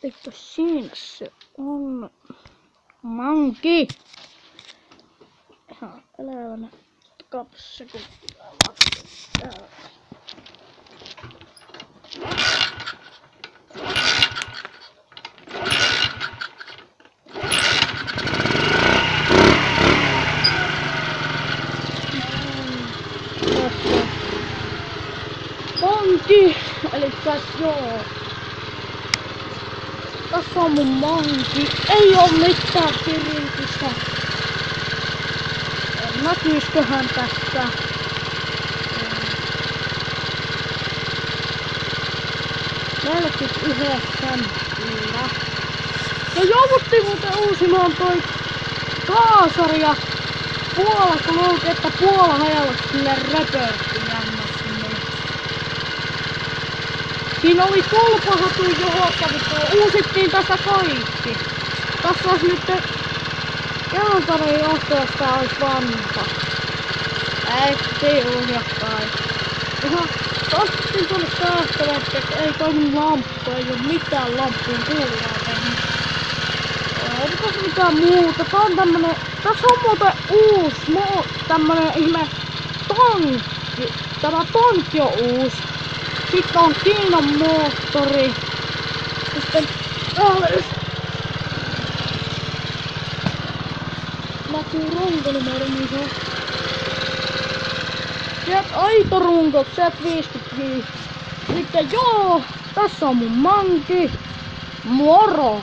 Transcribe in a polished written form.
Elikkä siinä se on manki. Ihan elävänä kapse kun täällä. Manki, elikkäs joo. Tässä on mun manki. Ei oo mitään kiritystä. Näkyisköhän tästä? 49 kyllä. Ja jouduttiin muuten uusimaan toi kaasari ja Puola, kun luultiin, että Puola hajalluksi sille röpöötti jännästi. Siinä oli tulpahatu johonkin, uusittiin tässä kaikki. Tässä olisi nyt jalkari johtajasta olisi vanha. Ei ohjakkaan. Ihan katsoin tuonne säästävästi, että ei toimi lamppu, ei oo mitään lamppuun kuuluvaa tehnyt. Oliko mitään muuta? Tää on tämmönen, tässä on muuten uusi, tämmönen ihme tankki. Tämä tankki on uusi. Sitten on Kiinan moottori. Sitten näkyy runkonumero, niin se on. Sieltä aitorunkot, sieltä 55. Sitten joo, tässä on mun manki. Moro!